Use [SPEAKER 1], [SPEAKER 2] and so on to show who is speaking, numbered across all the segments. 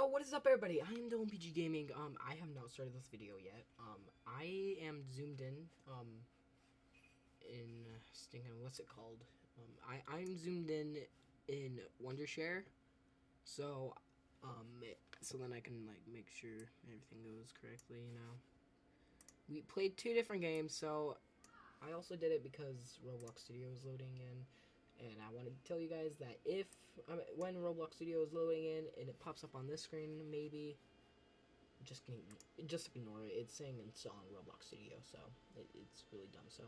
[SPEAKER 1] Yo, what is up, everybody? I am PG Gaming. I have not started this video yet. I am zoomed in stinking, what's it called? I'm zoomed in Wondershare, so, so then I can, like, make sure everything goes correctly, you know. We played 2 different games, so I also did it because Roblox Studio was loading in. And I wanted to tell you guys that when Roblox Studio is loading in and it pops up on this screen, maybe just ignore it. It's saying installing Roblox Studio, so it's really dumb. So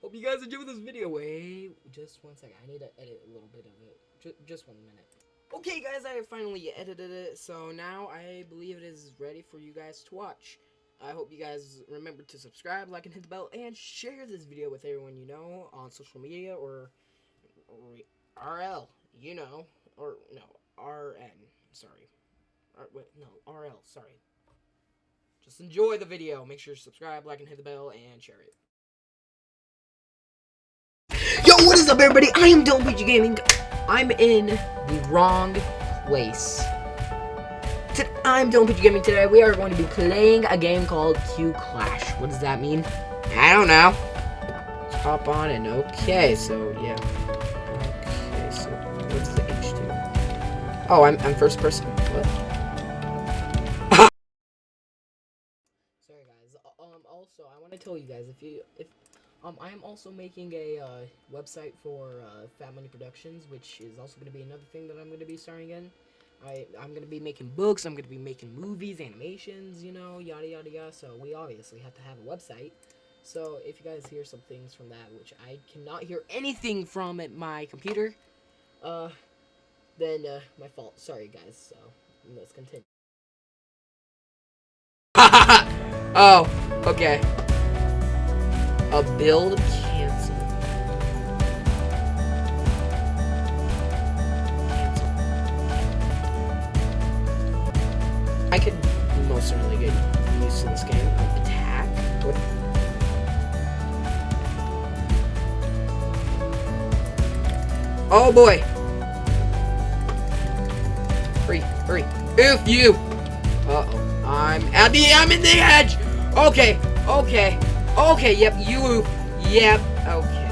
[SPEAKER 1] hope you guys enjoy this video. Wait, just one second. I need to edit a little bit of it. Just 1 minute. Okay, guys, I finally edited it. So now I believe it is ready for you guys to watch. I hope you guys remember to subscribe, like, and hit the bell, and share this video with everyone you know on social media or RL, you know, or no, RN, sorry, RL, sorry. Just enjoy the video. Make sure to subscribe, like, and hit the bell, and share it. Yo, what is up, everybody? I am PG Gaming. I'm in the wrong place. I'm PG Gaming. Today we are going to be playing a game called Q Clash. What does that mean? I don't know. Let's hop on and okay, so yeah. So what's the H do? Oh, I'm first person. What? Sorry, guys. Also, I want to tell you guys if I am also making a website for Fat Money Productions, which is also going to be another thing that I'm going to be starring in. I'm going to be making books. I'm going to be making movies, animations, you know, yada yada yada. So we obviously have to have a website. So if you guys hear some things from that, which I cannot hear anything from at my computer, then my fault. Sorry, guys. So let's continue. Oh, okay. A build cancel. I could most certainly get used to this game. Attack. What? Oh boy. Hurry. Oof, you. Uh-oh. I'm in the edge. Okay. Yep, you. Yep. Okay.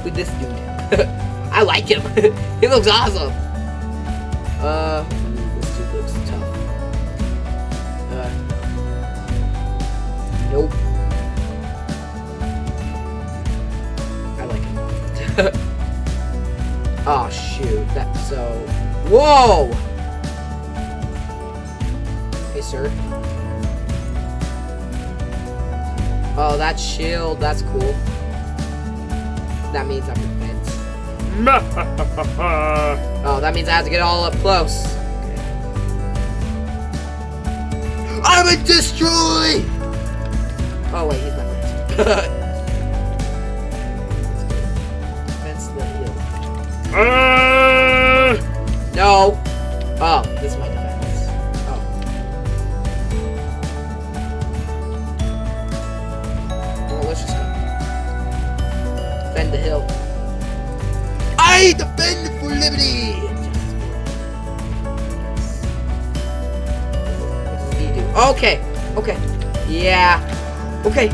[SPEAKER 1] With this dude. I like him. He looks awesome. This dude looks tough. Nope. I like him. Oh shoot, whoa! Hey sir. Oh, that shield, that's cool. That means I'm defense. Oh, that means I have to get all up close. Okay. I'm a destroy! Oh wait, he's my friend. No. Oh, this is my defense. Oh. Well, let's just go. Defend the hill. I defend for liberty. What does he do? Okay. Yeah. Okay.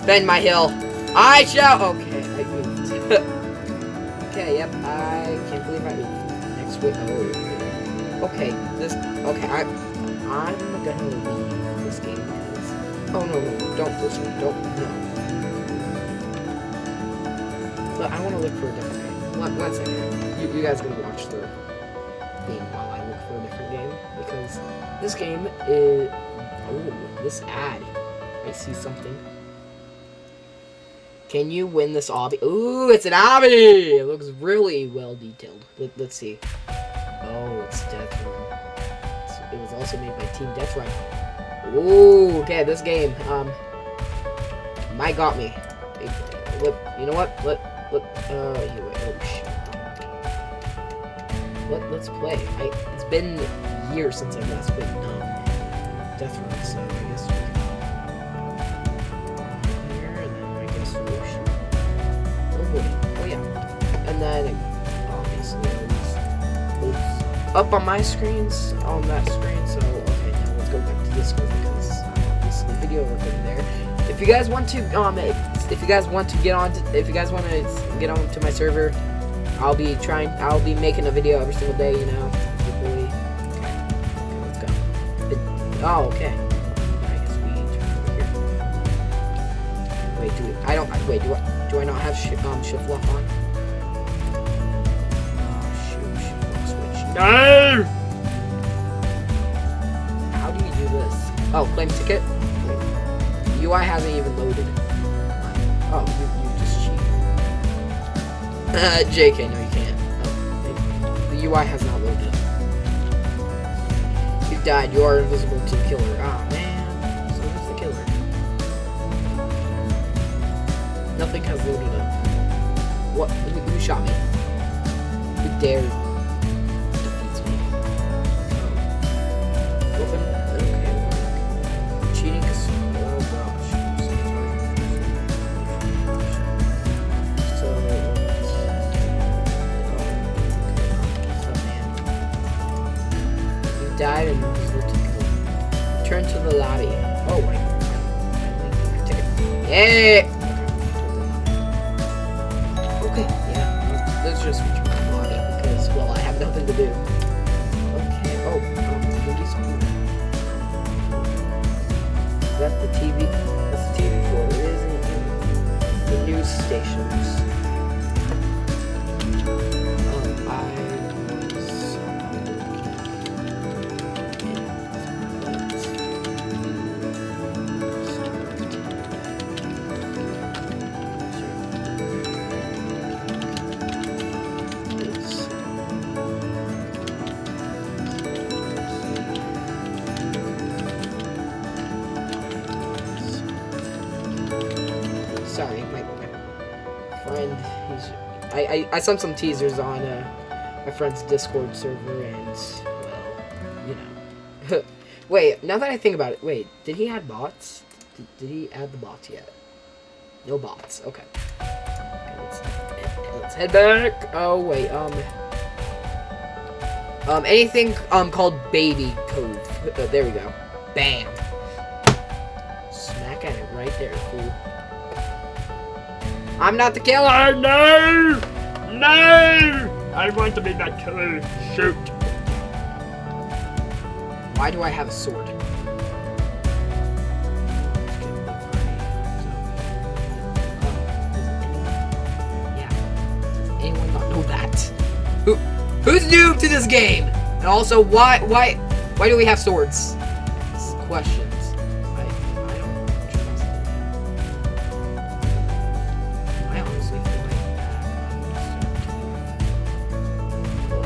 [SPEAKER 1] Defend my hill. I shall. Okay, I moved. Okay, yep. I can't believe I moved. Next week. Oh. Okay, this. Okay, I'm gonna leave this game because. Oh no! Don't listen. Don't no. But I want to look for a different game. One second. You guys gonna watch the game while I look for a different game because this game is. Oh, this ad. I see something. Can you win this obby? Ooh, it's an obby! It looks really well detailed. Let's see. Oh, it's Deathrun. It was also made by Team Deathrun. Ooh, okay, this game. Might got me. You know what? Wait, oh shit. Let's play. It's been years since I last played Deathrun, so I guess. then obviously it's up on my screens, on that screen. So okay, now let's go back to Discord because obviously video recording there. If you guys want to get onto my server, I'll be making a video every single day, you know. Hopefully. Okay, let's go. Oh, okay. I guess we turn over here. Wait, do I not have shift lock on? Oh shoot, shift lock switch. No! How do you do this? Oh, claim ticket? Wait. UI hasn't even loaded. Oh, you just cheat. JK, no you can't. Oh, the UI has not loaded. You died, you are invisible to the killer. Ah, man. So who's the killer? Nothing has loaded up. What? Who shot me? Who dared defeats me? Open. Okay. Cheating is. Oh gosh. So. Oh, man. You died and return to the lobby. Oh wait. Yeah. Okay, yeah, let's just return to the lobby because, well, I have nothing to do. Okay, movies. Is that the TV? That's the TV floor. It isn't the news stations. Sorry, my friend, I sent some teasers on my friend's Discord server, and, well, you know. Wait, now that I think about it, wait, did he add bots? Did he add the bots yet? No bots, okay. Let's head back. Oh, wait, anything, called Baby Cove. There we go. Bam. Smack at it right there, fool. I'm not the killer! No! No! I want to be that killer. Shoot. Why do I have a sword? Yeah. Does anyone not know that? Who's new to this game? And also, why do we have swords? This is questions.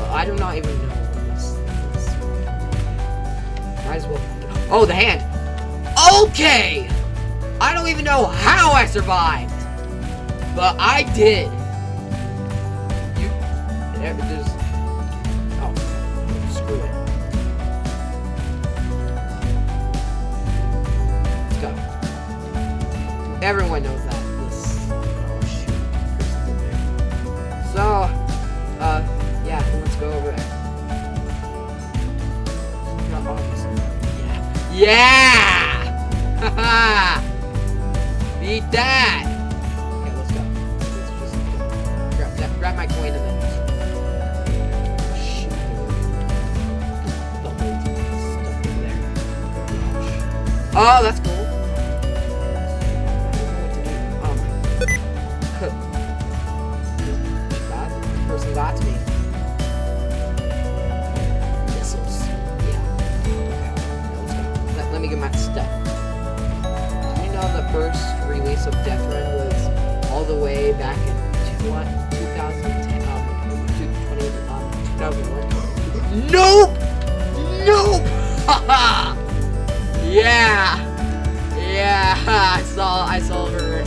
[SPEAKER 1] I do not even know this. Might as well. Oh, the hand. Okay! I don't even know how I survived. But I did. There's. Oh, screw it. Let's go. Everyone knows that. Oh, shoot. So, yeah, let's go over there. Yeah! Haha! Beat that! Okay, let's go. Let's just grab my coin and then. Shoot. Stuff over there. Oh, that's cool. That person got to me. Let me get my stuff. Do you know the first release of Deathrun was all the way back in 2010, 2001? Nope! Nope! Haha! Yeah! Yeah! I saw her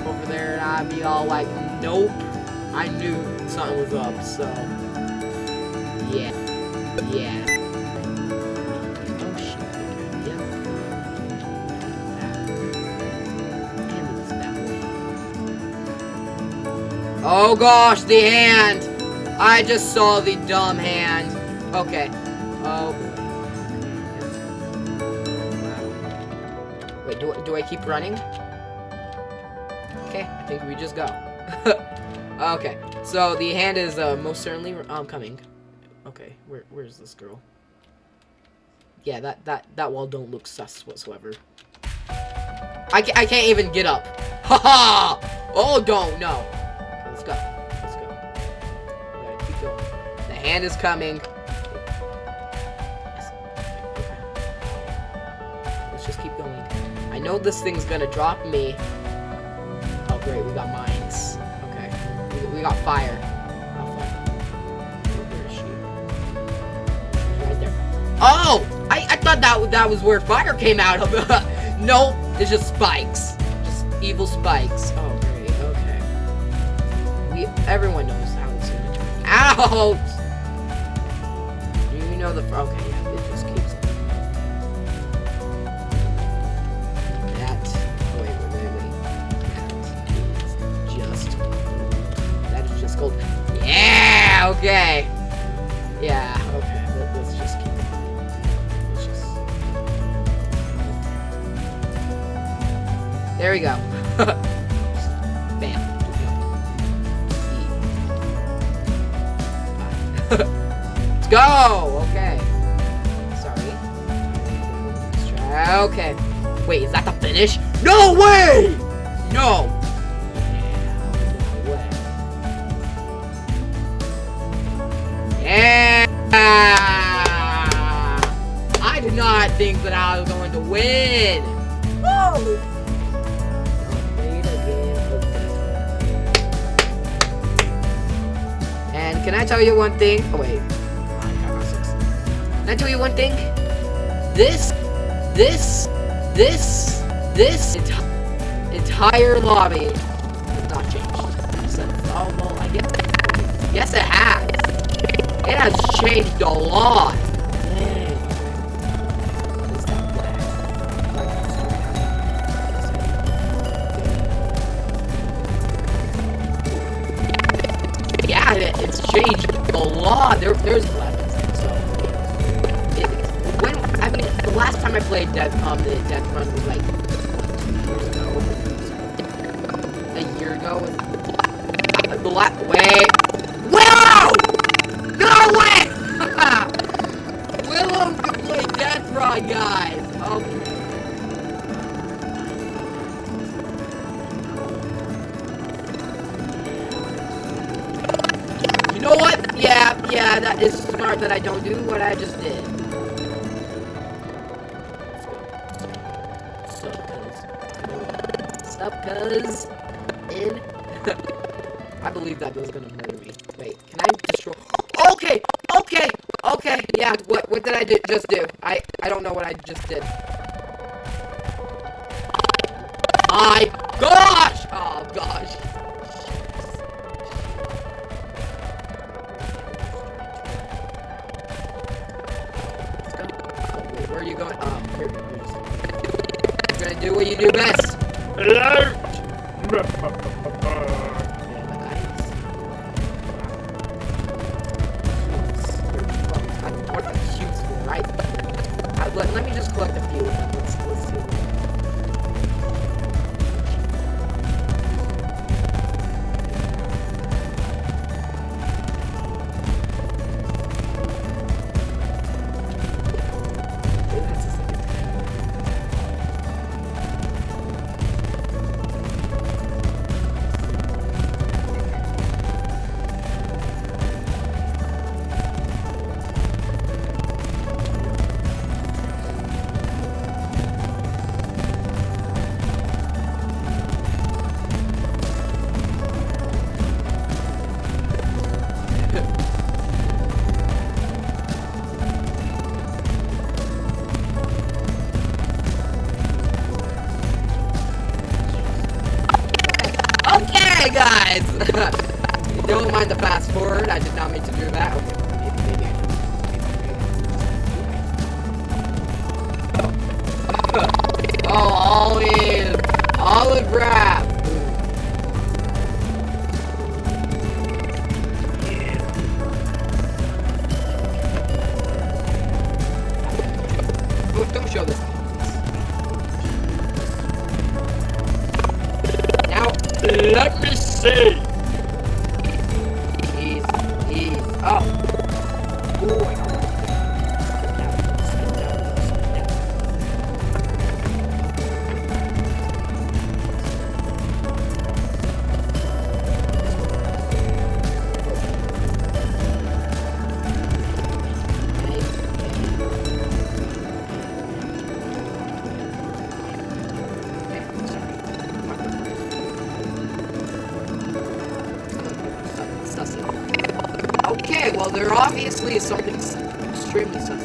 [SPEAKER 1] over there and I'd be all like, nope. I knew something was up, so yeah. Yeah. Oh gosh, the hand! I just saw the dumb hand. Okay. Oh boy. Wait, do I keep running? Okay, I think we just go. Okay, so the hand is most certainly coming. Okay, where's this girl? Yeah, that wall don't look sus whatsoever. I can't even get up. Haha! Oh, don't no. Okay, let's go. Let's go. We gotta keep going. The hand is coming. Yes. Okay. Let's just keep going. I know this thing's gonna drop me. Oh great, we got mines. Okay, we got fire. Oh fuck. Where is she? She's right there. Oh! I thought that was where fire came out of. No, it's just spikes. Just evil spikes. Oh great, okay. Everyone knows how it's gonna turn out. You know the okay, yeah, it just keeps that. Wait. That is just gold. Yeah, okay. Yeah, okay. Let's just keep it. Let's just. There we go. Bam. Let's go! Okay. Sorry. Let's try. Okay. Wait, is that the finish? No way! No! Yeah! I did not think that I was going to win! Woo! And can I tell you one thing? Oh wait. Can I tell you one thing? This entire lobby has not changed. So, oh well, I guess it has. It has changed a lot. Yeah, it's changed a lot. There's weapons and stuff. The last time I played Deathrun was like 2 years ago. A year ago. Wait. Wow! No way! Willow can play Deathrun, guys. Okay. You know what? Yeah, that is smart that I don't do what I just did. Sup, cuz? In? I believe that was gonna murder me. Wait, can I destroy? Okay! Yeah, what did I just do? I don't know what I just did. My gosh! Oh gosh. Where are you going? You're gonna do what you do best. Alert! What the cutes for, right? Let me just collect a few of them. Let's see. Okay, guys! Don't mind the fast forward, I did not mean to do that. Okay, maybe I did. Oh, olive wrap!
[SPEAKER 2] Let me see.
[SPEAKER 1] Easy. Oh. Ooh, I got one. Spin down. Okay, well, there obviously is something extremely sus.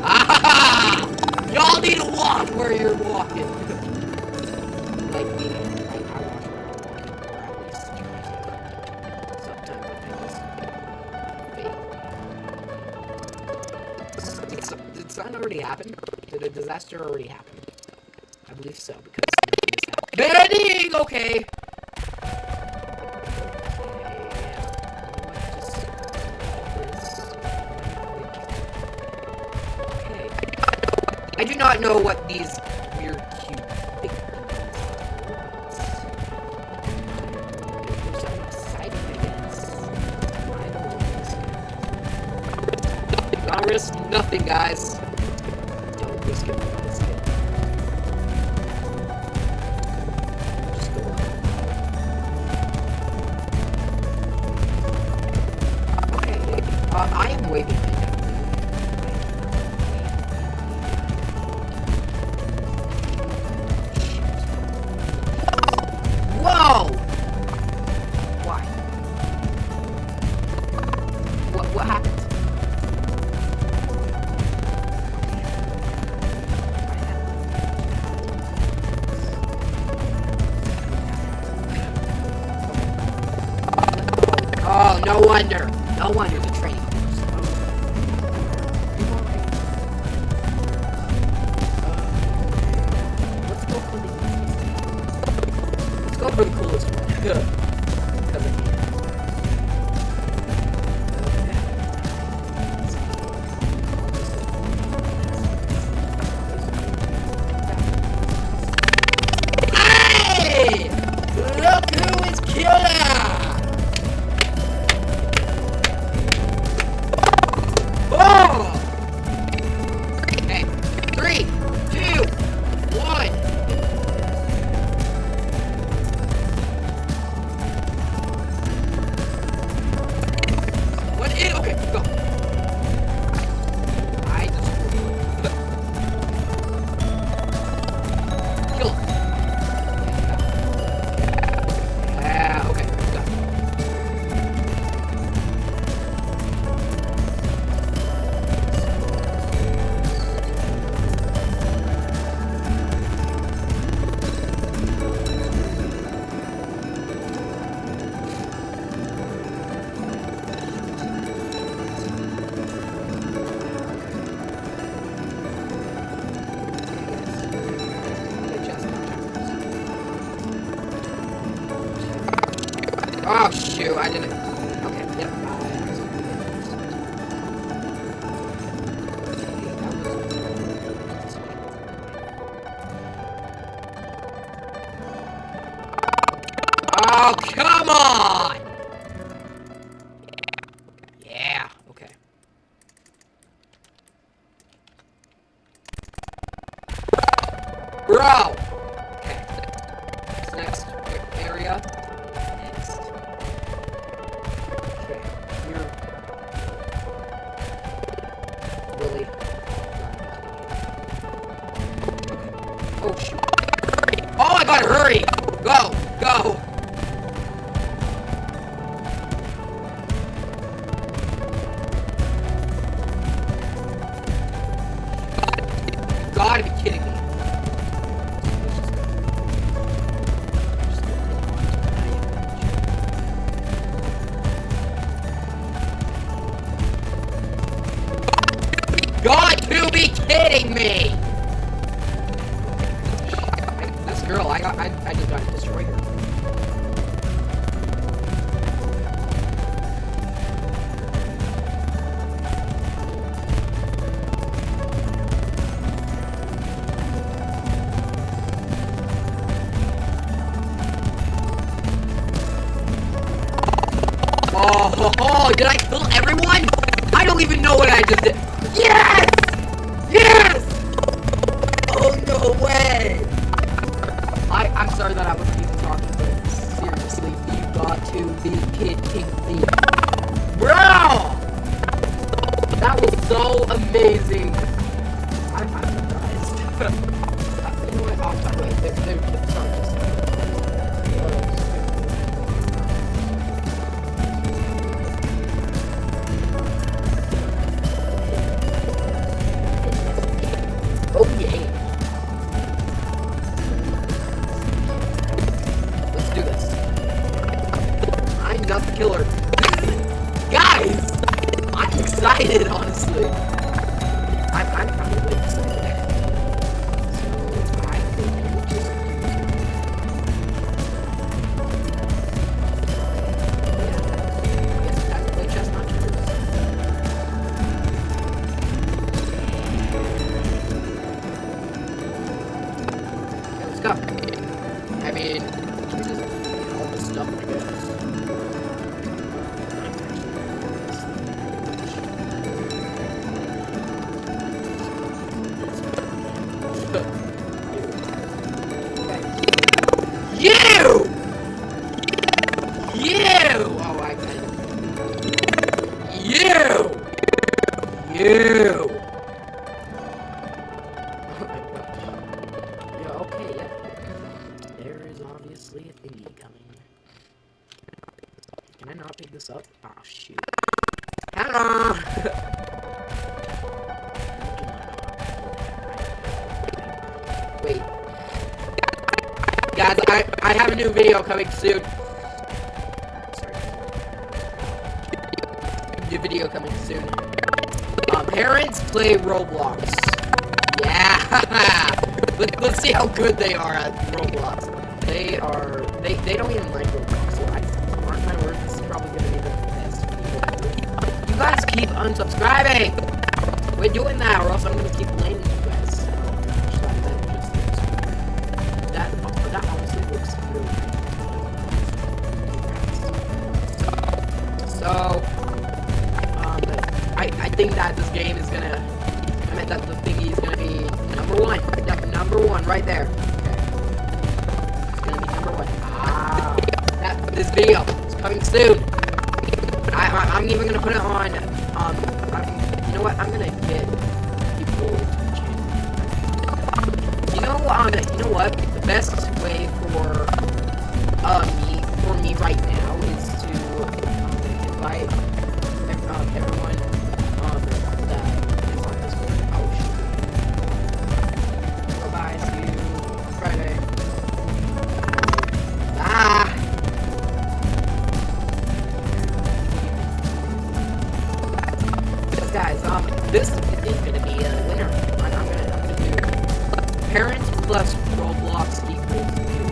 [SPEAKER 1] Ah! Y'all need to walk where you're walking. Like me. I watch where I'm walking, or at least try to. Sometimes I just fake. Did something already happen? Did a disaster already happen? I believe so, because nothing is happening. Bending! Okay! I do not know what these weird, cute, big things are. There's something exciting, I guess. I don't risk it. Don't risk nothing, guys. Don't risk it. Risk it. Just go up. Okay, I am waving. Whoa! Why? What happened? Oh, no wonder. No wonder the training. Let's go for the easiest. Let's go for the coolest one. Good. Because I can. Hey! Look who is killer! Oh! Okay. 3, 2, 1. What is? Okay, go. I just kill him. Yeah. Okay. Go. Oh shoot, I didn't. Okay, yep. Oh, come on! Yeah, okay. Bro! Okay. This next area. Next. Okay, you're really. Okay. Oh shoot! Oh, I gotta hurry! Go, go! You gotta be kidding me! Got to be kidding me! This girl, I just got to destroy her. Oh, did I kill everyone? I don't even know what I just did. Yes! Yes! Oh, no way! I'm sorry that I wasn't even talking, but seriously, you got to be kidding me. Bro! That was so amazing. I'm surprised. You know what? Oh, wait, they're sorry, just oh yeah. Let's do this. I'm not the killer. Guys! I'm excited, honestly. I'm really excited. So, I think we'll just yeah. I guess we have to play chess, not checkers. Okay, let's go. I mean, we just get all this stuff, I guess. You! Oh, I kind of... You! Oh my gosh. Yeah, okay, yeah. There is obviously a thingy coming. Can I not pick this up? Oh, shoot. Hello! Wait. Guys, I have a new video coming soon. Sorry. New video coming soon. Parents play Roblox. Yeah. Let's see how good they are at Roblox. They don't even like Roblox. So mark my words, this is probably gonna be the best video ever. You guys keep unsubscribing. We're doing that, or else I'm gonna keep blaming you guys. That honestly looks really good. So, I think that this game is gonna, that the thingy is gonna be number one. Yep, number one, right there. Okay. It's gonna be number one. This video is coming soon. I'm even gonna put it on, you know what, I'm gonna get people to change. You know what, the best way for me right now is to invite everyone that is on Discord. Oh shoot. Bye-bye, see you on Friday. So guys, this is gonna be a winner. I'm gonna do parents plus Roblox equals you.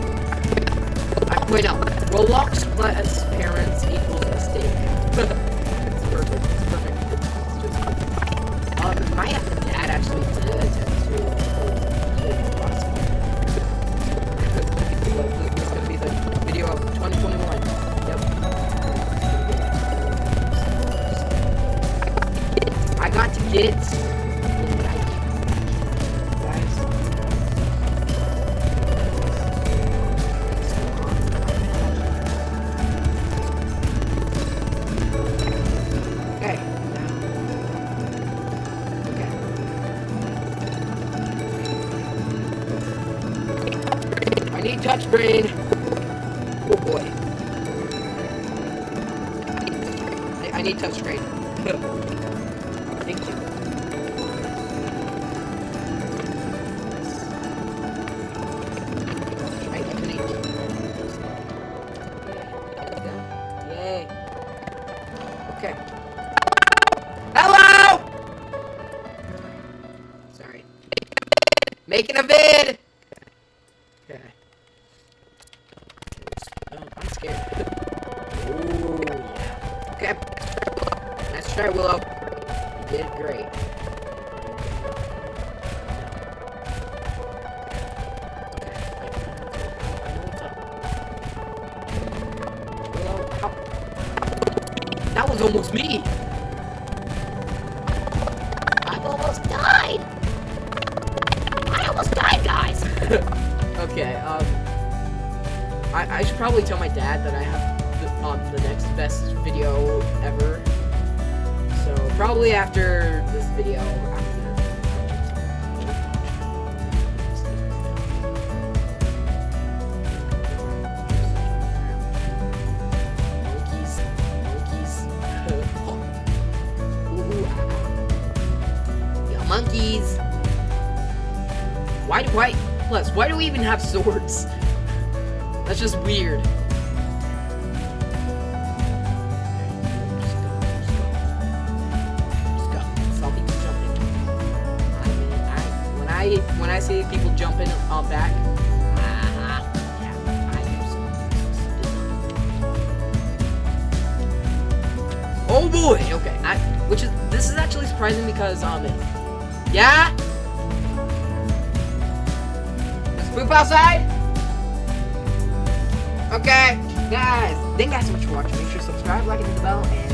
[SPEAKER 1] Wait, no. Roblox plus parents equals mistake. It's perfect. It's perfect. It's just perfect. My dad actually did attempt to this is gonna be the video of 2021. Yep. I got to get touchscreen. Oh boy. I need touchscreen. Thank you. Yay. Okay. Hello! Sorry. Making a vid! Okay. I'm scared. Ooh, yeah. Okay. Nice try, Willow. You did great. Okay. I know what's up. Willow, how? That was was almost me.
[SPEAKER 2] I've almost died. I almost died, guys.
[SPEAKER 1] Okay, I should probably tell my dad that I have the next best video ever. So probably after this video, monkeys. Why do we even have swords? That's just weird. Just go. Stop people jumping. When I see people jumping back, yeah, I do so. Oh boy. Okay. This is actually surprising because yeah. Let's poop outside. Okay, guys. Thank you guys so much for watching. Make sure to subscribe, like, and hit the bell, and